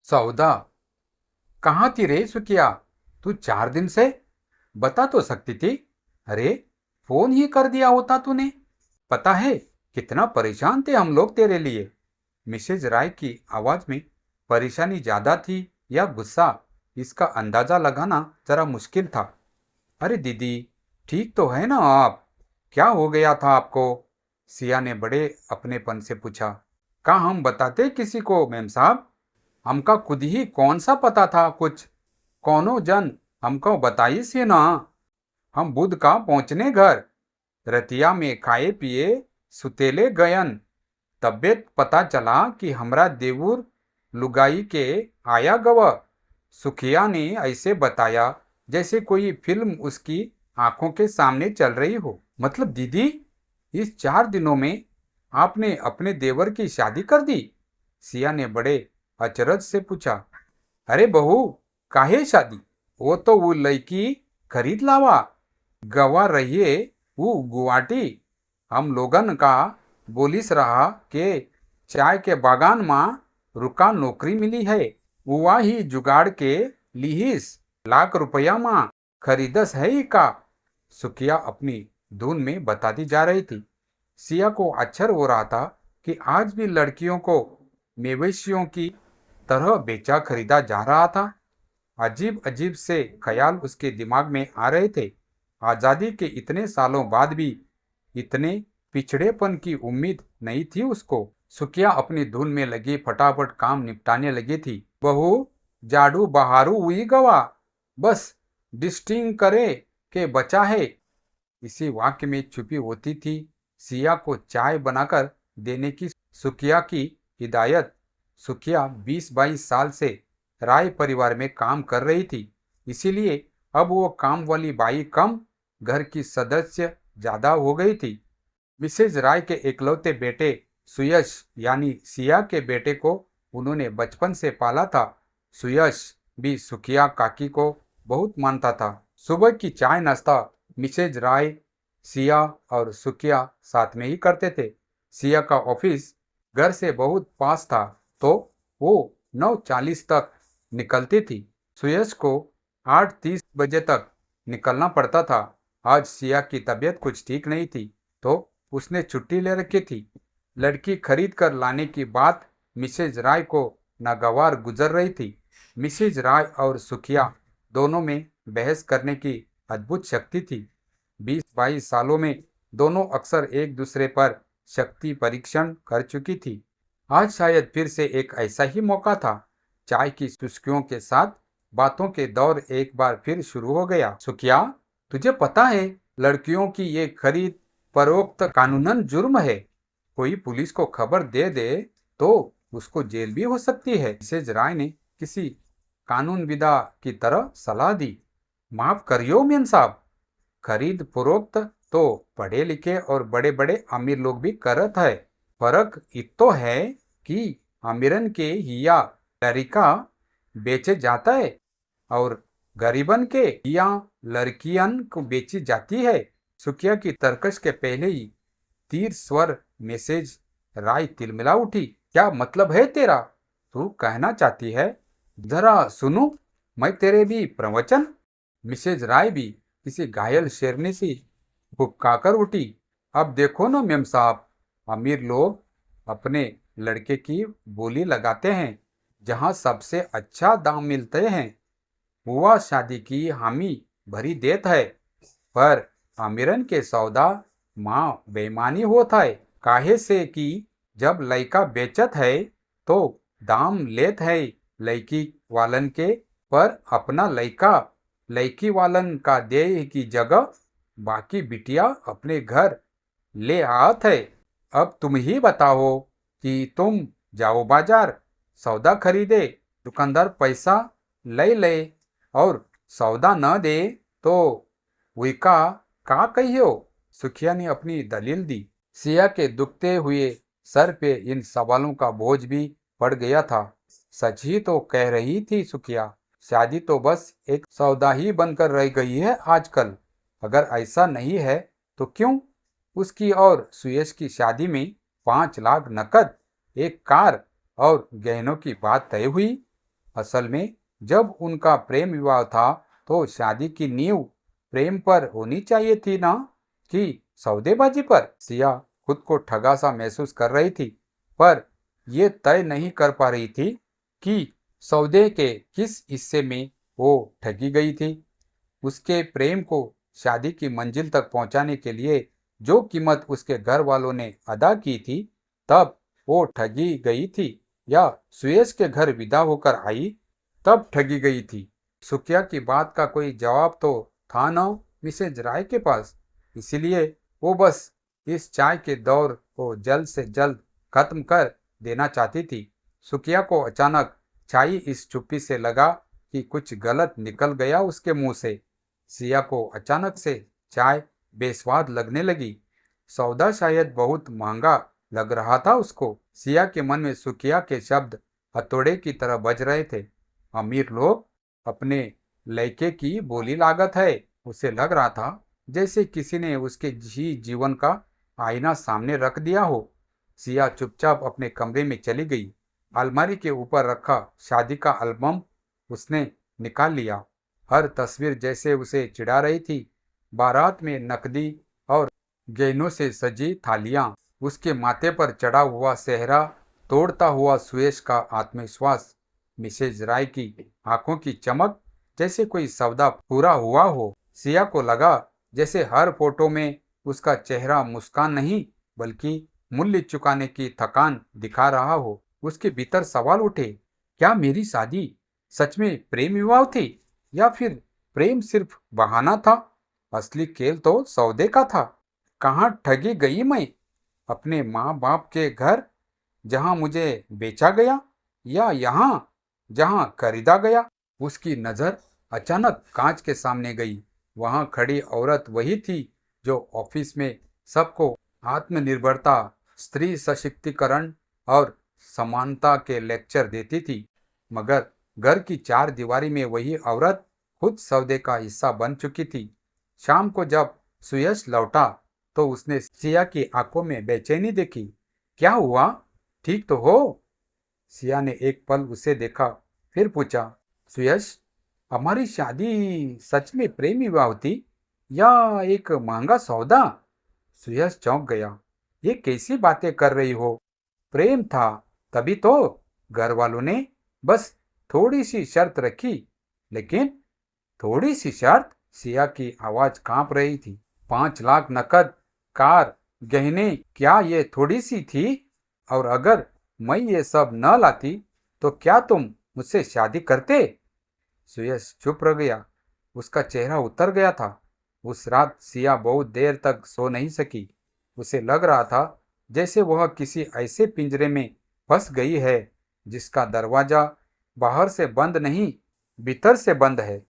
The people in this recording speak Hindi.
सौदा कहाँ थी रे सुकिया? तू 4 दिन से बता तो सकती थी। अरे फोन ही कर दिया होता तूने। पता है कितना परेशान थे हम लोग तेरे लिए। मिसेज राय की आवाज में परेशानी ज्यादा थी या गुस्सा, इसका अंदाजा लगाना जरा मुश्किल था। अरे दीदी, ठीक तो है ना आप? क्या हो गया था आपको? सिया ने बड़े अपनेपन से पूछा। क्या हम बताते किसी को मेम साहब? हमका खुद ही कौन सा पता था कुछ। कौनो जन हमको बताई से ना। हम बुध का पहुंचने घर रतिया में खाए पिए सुतेले गयन। तबियत पता चला कि हमरा देवुर लुगाई के आया गव। सुखिया ने ऐसे बताया जैसे कोई फिल्म उसकी आंखों के सामने चल रही हो। मतलब दीदी, इस 4 दिनों में आपने अपने देवर की शादी कर दी? सिया ने बड़े अचरज से पूछा। अरे बहू, काहे शादी? वो तो वो लड़की खरीद लावा। गवा रहिए वो गुवाहाटी। हम लोगन का बोलिस रहा के चाय के बागान मां रुका नौकरी मिली है। हुआ ही जुगाड़ के लिहिस लाख रुपया मां खरीदस है ही का। सुखिया अपनी धुन में बताती जा रही थी। सिया को आश्चर्य हो रहा था कि आज भी लड़कियों को मवेशियों की तरह बेचा खरीदा जा रहा था। अजीब अजीब से ख्याल उसके दिमाग में आ रहे थे। आजादी के इतने सालों बाद भी इतने पिछड़ेपन की उम्मीद नहीं थी उसको। सुखिया अपनी धुन में लगी फटाफट काम निपटाने लगी थी। बहू, जाड़ू बहारू हुई गवा, बस डिस्टिंग करे के बचा है। इसी वाक्य में छुपी होती थी सिया को चाय बनाकर देने की सुखिया की हिदायत। सुखिया 20-22 साल से राय परिवार में काम कर रही थी, इसीलिए अब वो काम वाली बाई कम, घर की सदस्य ज्यादा हो गई थी। मिसेज राय के इकलौते बेटे सुयश यानी सिया के बेटे को उन्होंने बचपन से पाला था। सुयश भी सुखिया काकी को बहुत मानता था। सुबह की चाय नाश्ता मिसेज राय, सिया और सुखिया साथ में ही करते थे। सिया का ऑफिस घर से बहुत पास था, तो वो 9:40 तक निकलती थी। सुयश को 8:30 बजे तक निकलना पड़ता था। आज सिया की तबीयत कुछ ठीक नहीं थी, तो उसने छुट्टी ले रखी थी। लड़की खरीद कर लाने की बात मिसेज राय को नागवार गुजर रही थी। मिसेज राय और सुखिया दोनों में बहस करने की अद्भुत शक्ति थी। 20-22 सालों में दोनों अक्सर एक दूसरे पर शक्ति परीक्षण कर चुकी थी। आज शायद फिर से एक ऐसा ही मौका था। चाय की चुस्कियों के साथ बातों के दौर एक बार फिर शुरू हो गया। सुखिया, तुझे पता है लड़कियों की ये खरीद फरोख्त कानूनन जुर्म है। कोई पुलिस को खबर दे दे तो उसको जेल भी हो सकती है। मिसेज राय ने किसी कानूनविदा की तरह सलाह दी। माफ करियो मेम साहब, खरीद फरोख्त तो पढ़े लिखे और बड़े बड़े अमीर लोग भी करत है। फर्क इतो है कि अमीरन के हिया तरीका बेचे जाता है और गरीबन के हिया लड़कियन को बेची जाती है। सुखिया की तर्कश के पहले ही तीर स्वर मैसेज राय तिलमिला उठी। क्या मतलब है तेरा? तू कहना चाहती है? जरा सुनूं मैं तेरे भी प्रवचन। मिसेज राय भी किसी घायल शेरनी सी फुपकाकर उठी। अब देखो ना मेम साहब, अमीर लोग अपने लड़के की बोली लगाते हैं जहां सबसे अच्छा दाम मिलते हैं। हुआ शादी की हामी भरी देत है, पर अमीरन के सौदा माँ बेईमानी होता है। काहे से कि जब लड़का बेचत है तो दाम लेत है लड़की वालन के, पर अपना लड़का लड़की वालन का दे की जगह बाकी बिटिया अपने घर ले आत है। अब तुम ही बताओ कि तुम जाओ बाजार सौदा खरीदे, दुकानदार पैसा ले ले और सौदा न दे तो विका का कहियो? सुखिया ने अपनी दलील दी। सिया के दुखते हुए सर पे इन सवालों का बोझ भी पड़ गया था। सच ही तो कह रही थी सुखिया, शादी तो बस एक सौदा ही बनकर रह गई है आजकल। अगर ऐसा नहीं है तो क्यों उसकी और सुयश की शादी में 5 लाख नकद, एक कार और गहनों की बात तय हुई? असल में जब उनका प्रेम विवाह था तो शादी की नींव प्रेम पर होनी चाहिए थी ना, कि सौदेबाजी पर। सिया खुद को ठगा सा महसूस कर रही थी, पर ये तय नहीं कर पा रही थी कि सौदे के किस हिस्से में वो ठगी गई थी। उसके प्रेम को शादी की मंजिल तक पहुंचाने के लिए जो कीमत उसके घर वालों ने अदा की थी, तब वो ठगी गई थी, या सुयश के घर विदा होकर आई तब ठगी गई थी। सुकिया की बात का कोई जवाब तो था न मिसेज राय के पास, इसीलिए वो बस इस चाय के दौर को जल्द से जल्द खत्म कर देना चाहती थी। सुकिया को अचानक चाय इस चुप्पी से लगा कि कुछ गलत निकल गया उसके मुंह से। सिया को अचानक से चाय बेस्वाद लगने लगी। सौदा शायद बहुत महंगा लग रहा था उसको। सिया के मन में सुकिया के शब्द हथौड़े की तरह बज रहे थे। अमीर लोग अपने लड़के की बोली लागत है। उसे लग रहा था जैसे किसी ने उसके जीवन का आईना सामने रख दिया हो। सिया चुपचाप अपने कमरे में चली गई। अलमारी के ऊपर रखा शादी का एल्बम उसने निकाल लिया। हर तस्वीर जैसे उसे चिढ़ा रही थी। बारात में नकदी और गहनों से सजी थालियां, उसके माथे पर चढ़ा हुआ सेहरा तोड़ता हुआ सुयश का आत्मविश्वास, मिसेज राय की आंखों की चमक, जैसे कोई सौदा पूरा हुआ हो। सिया को लगा जैसे हर फोटो में उसका चेहरा मुस्कान नहीं बल्कि मूल्य चुकाने की थकान दिखा रहा हो। उसके भीतर सवाल उठे, क्या मेरी शादी सच में प्रेम विवाह थी, या फिर प्रेम सिर्फ बहाना था? असली खेल तो सौदे का था। कहाँ ठगी गई मैं? अपने माँ बाप के घर जहां मुझे बेचा गया, या यहाँ जहां खरीदा गया? उसकी नजर अचानक कांच के सामने गई। वहां खड़ी औरत वही थी जो ऑफिस में सबको आत्मनिर्भरता, स्त्री सशक्तिकरण और समानता के लेक्चर देती थी, मगर घर की चार दीवारी में वही औरत खुद सौदे का हिस्सा बन चुकी थी। शाम को जब सुयश लौटा तो उसने सिया की आंखों में बेचैनी देखी। क्या हुआ? ठीक तो हो? सिया ने एक पल उसे देखा, फिर पूछा, सुयश, हमारी शादी सच में प्रेम विवाह थी या एक महंगा सौदा? सुयश चौंक गया। ये कैसी बातें कर रही हो? प्रेम था, तभी तो घर वालों ने बस थोड़ी सी शर्त रखी। लेकिन थोड़ी सी शर्त? सिया की आवाज कांप रही थी। 5 लाख नकद, कार, गहने, क्या ये थोड़ी सी थी? और अगर मैं ये सब न लाती तो क्या तुम मुझसे शादी करते? सुयश चुप रह गया। उसका चेहरा उतर गया था। उस रात सिया बहुत देर तक सो नहीं सकी। उसे लग रहा था जैसे वह किसी ऐसे पिंजरे में फंस गई है जिसका दरवाजा बाहर से बंद नहीं, भीतर से बंद है।